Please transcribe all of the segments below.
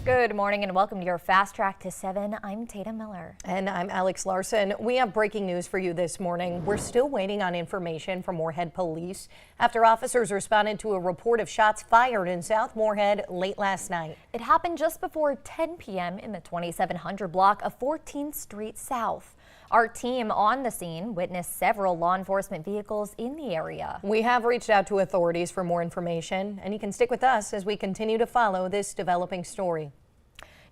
Good morning and welcome to your Fast Track to 7. I'm Tatum Miller. And I'm Alex Larson. We have breaking news for you this morning. We're still waiting on information from Moorhead Police after officers responded to a report of shots fired in South Moorhead late last night. It happened just before 10 p.m. in the 2700 block of 14th Street South. Our team on the scene witnessed several law enforcement vehicles in the area. We have reached out to authorities for more information, and you can stick with us as we continue to follow this developing story.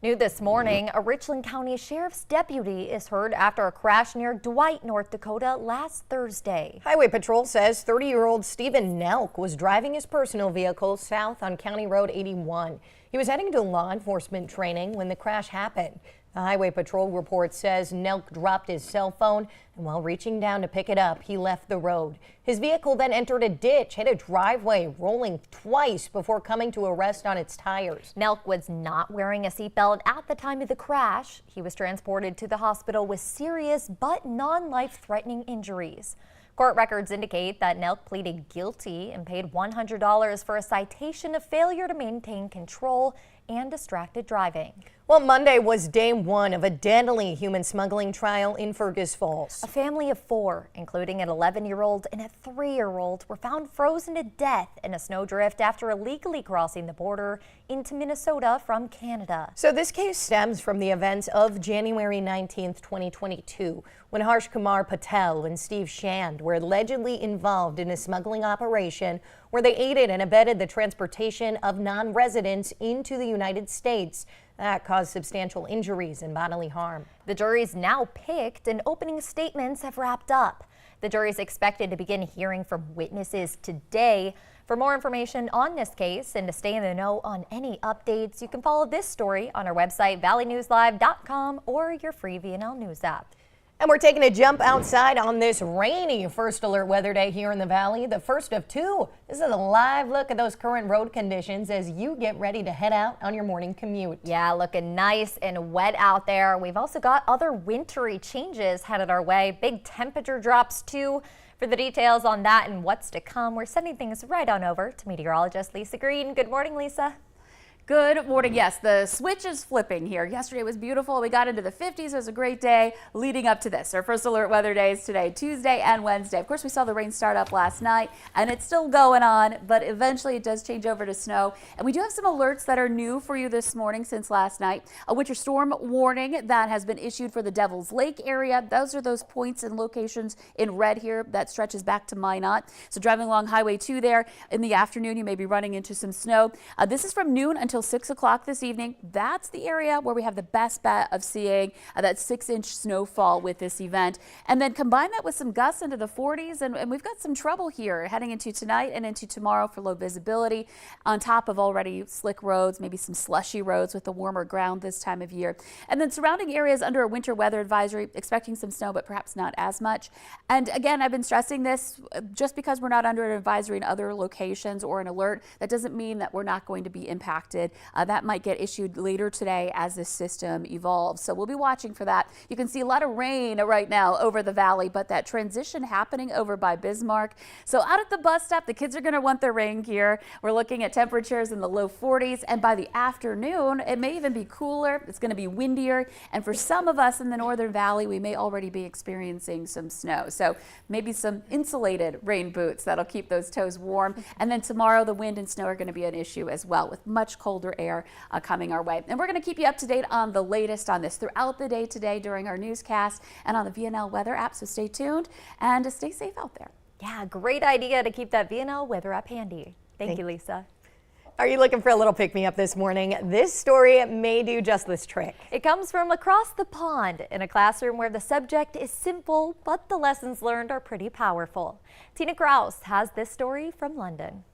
New this morning, a Richland County Sheriff's deputy is hurt after a crash near Dwight, North Dakota last Thursday. Highway Patrol says 30-year-old Stephen Nelk was driving his personal vehicle south on County Road 81. He was heading to law enforcement training when the crash happened. The Highway Patrol report says Nelk dropped his cell phone, and while reaching down to pick it up, he left the road. His vehicle then entered a ditch, hit a driveway, rolling twice before coming to a rest on its tires. Nelk was not wearing a seatbelt at the time of the crash. He was transported to the hospital with serious but non-life-threatening injuries. Court records indicate that Nelk pleaded guilty and paid $100 for a citation of failure to maintain control and distracted driving. Well, Monday was day one of a deadly human smuggling trial in Fergus Falls. A family of 4, including an 11-year-old and a 3-year-old, were found frozen to death in a snowdrift after illegally crossing the border into Minnesota from Canada. So this case stems from the events of January 19th, 2022, when Harsh Kumar Patel and Steve Shand were allegedly involved in a smuggling operation where they aided and abetted the transportation of non-residents into the United States. That caused substantial injuries and bodily harm. The jury's now picked and opening statements have wrapped up. The jury is expected to begin hearing from witnesses today. For more information on this case and to stay in the know on any updates, you can follow this story on our website, valleynewslive.com, or your free VNL News app. And we're taking a jump outside on this rainy First Alert weather day here in the Valley, the first of 2. This is a live look at those current road conditions as you get ready to head out on your morning commute. Yeah, looking nice and wet out there. We've also got other wintry changes headed our way. Big temperature drops too. For the details on that and what's to come, we're sending things right on over to meteorologist Lisa Green. Good morning, Lisa. Good morning. Yes, the switch is flipping here. Yesterday was beautiful. We got into the 50s. It was a great day leading up to this. Our First Alert weather days today, Tuesday and Wednesday. Of course, we saw the rain start up last night and it's still going on, but eventually it does change over to snow. And we do have some alerts that are new for you this morning since last night. A winter storm warning that has been issued for the Devil's Lake area. Those are those points and locations in red here that stretches back to Minot. So driving along Highway 2 there in the afternoon, you may be running into some snow. This is from noon until 6 o'clock this evening. That's the area where we have the best bet of seeing that 6-inch snowfall with this event. And then combine that with some gusts into the 40s, and we've got some trouble here heading into tonight and into tomorrow for low visibility on top of already slick roads, maybe some slushy roads with the warmer ground this time of year. And then surrounding areas under a winter weather advisory, expecting some snow, but perhaps not as much. And again, I've been stressing this, just because we're not under an advisory in other locations or an alert, that doesn't mean that we're not going to be impacted. That might get issued later today as this system evolves. So we'll be watching for that. You can see a lot of rain right now over the valley, but that transition happening over by Bismarck. So out at the bus stop, the kids are going to want their rain gear. We're looking at temperatures in the low 40s, and by the afternoon, it may even be cooler. It's going to be windier, and for some of us in the Northern Valley, we may already be experiencing some snow. So maybe some insulated rain boots that'll keep those toes warm. And then tomorrow, the wind and snow are going to be an issue as well, with much colder air coming our way. And we're going to keep you up to date on the latest on this throughout the day today during our newscast and on the VNL weather app. So stay tuned and stay safe out there. Yeah, great idea to keep that VNL weather app handy. Thank you, Lisa. Are you looking for a little pick-me-up this morning? This story may do just this trick. It comes from across the pond in a classroom where the subject is simple, but the lessons learned are pretty powerful. Tina Kraus has this story from London.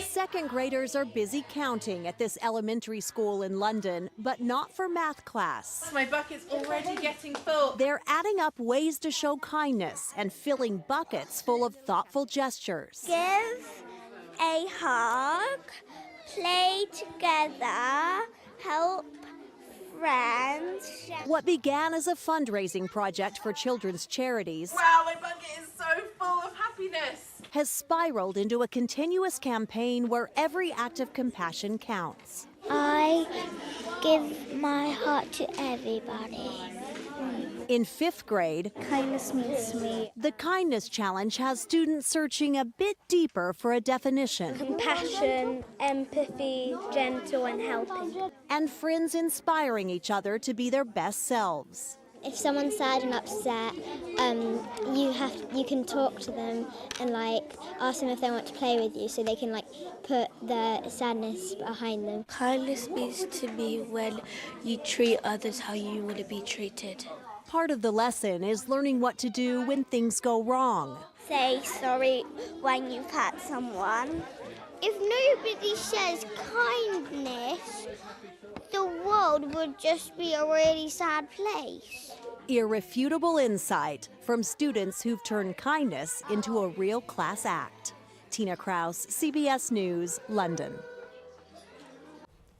Second graders are busy counting at this elementary school in London, but not for math class. My bucket's already getting full. They're adding up ways to show kindness and filling buckets full of thoughtful gestures. Give a hug, play together, help friends. What began as a fundraising project for children's charities Wow, my bucket is so full of happiness. has spiraled into a continuous campaign where every act of compassion counts. I give my heart to everybody. In 5th grade, Kindness means to me the Kindness Challenge has students searching a bit deeper for a definition, compassion, empathy, gentle and helping. and friends inspiring each other to be their best selves. If someone's sad and upset, you can talk to them and ask them if they want to play with you, so they can put their sadness behind them. Kindness means to me when you treat others how you want to be treated. Part of the lesson is learning what to do when things go wrong. Say sorry when you've hurt someone. If nobody says kindness, the world would just be a really sad place. Irrefutable insight from students who've turned kindness into a real class act. Tina Kraus, CBS News, London.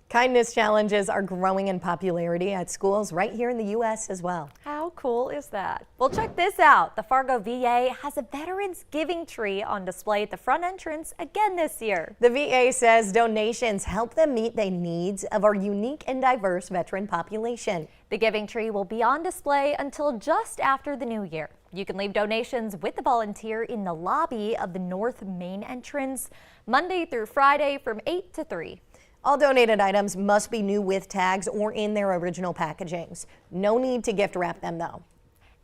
Kindness challenges are growing in popularity at schools right here in the U.S. as well. How cool is that? Well, check this out. The Fargo VA has a Veterans Giving Tree on display at the front entrance again this year. The VA says donations help them meet the needs of our unique and diverse veteran population. The Giving Tree will be on display until just after the new year. You can leave donations with the volunteer in the lobby of the north main entrance Monday through Friday from 8 to 3. All donated items must be new with tags or in their original packagings. No need to gift wrap them though.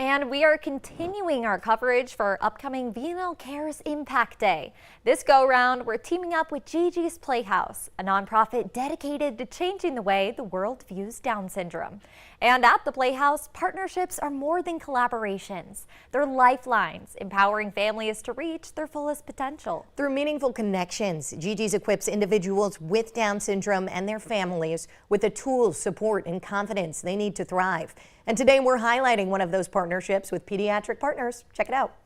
And we are continuing our coverage for our upcoming VNL Cares Impact Day. This go-round, we're teaming up with Gigi's Playhouse, a nonprofit dedicated to changing the way the world views Down syndrome. And at the Playhouse, partnerships are more than collaborations. They're lifelines, empowering families to reach their fullest potential. Through meaningful connections, Gigi's equips individuals with Down syndrome and their families with the tools, support, and confidence they need to thrive. And today we're highlighting one of those partnerships with Pediatric Partners. Check it out.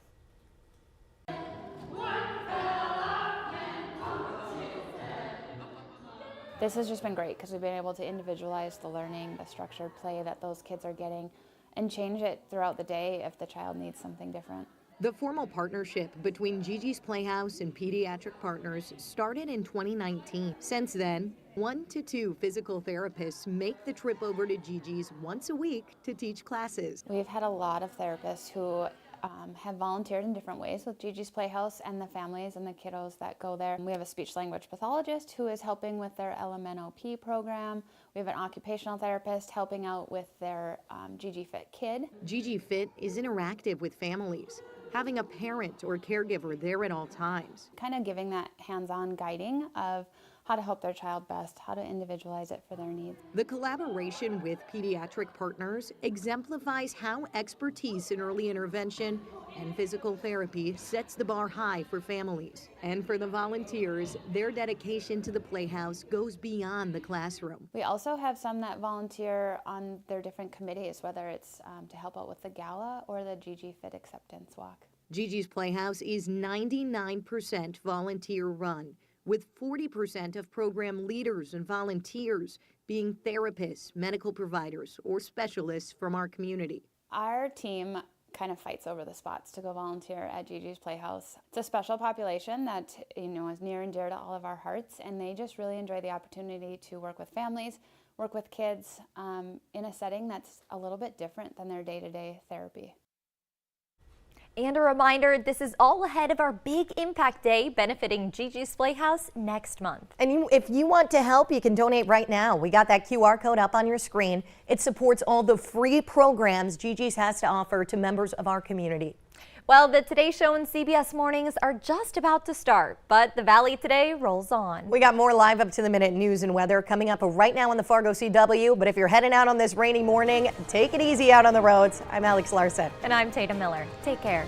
This has just been great because we've been able to individualize the learning, the structured play that those kids are getting, and change it throughout the day if the child needs something different. The formal partnership between Gigi's Playhouse and Pediatric Partners started in 2019. Since then, 1 to 2 physical therapists make the trip over to Gigi's once a week to teach classes. We've had a lot of therapists who have volunteered in different ways with Gigi's Playhouse and the families and the kiddos that go there. We have a speech-language pathologist who is helping with their LMNOP program. We have an occupational therapist helping out with their Gigi Fit Kid. Gigi Fit is interactive with families, having a parent or caregiver there at all times. Kind of giving that hands-on guiding of how to help their child best, how to individualize it for their needs. The collaboration with Pediatric Partners exemplifies how expertise in early intervention and physical therapy sets the bar high for families. And for the volunteers, their dedication to the Playhouse goes beyond the classroom. We also have some that volunteer on their different committees, whether it's to help out with the gala or the Gigi Fit Acceptance Walk. Gigi's Playhouse is 99% volunteer run, with 40% of program leaders and volunteers being therapists, medical providers, or specialists from our community. Our team kind of fights over the spots to go volunteer at Gigi's Playhouse. It's a special population that is near and dear to all of our hearts, and they just really enjoy the opportunity to work with families, work with kids in a setting that's a little bit different than their day-to-day therapy. And a reminder, this is all ahead of our big Impact Day benefiting Gigi's Playhouse next month. And if you want to help, you can donate right now. We got that QR code up on your screen. It supports all the free programs Gigi's has to offer to members of our community. Well, the Today Show and CBS Mornings are just about to start, but the Valley Today rolls on. We got more live up-to-the-minute news and weather coming up right now on the Fargo CW. But if you're heading out on this rainy morning, take it easy out on the roads. I'm Alex Larson. And I'm Tatum Miller. Take care.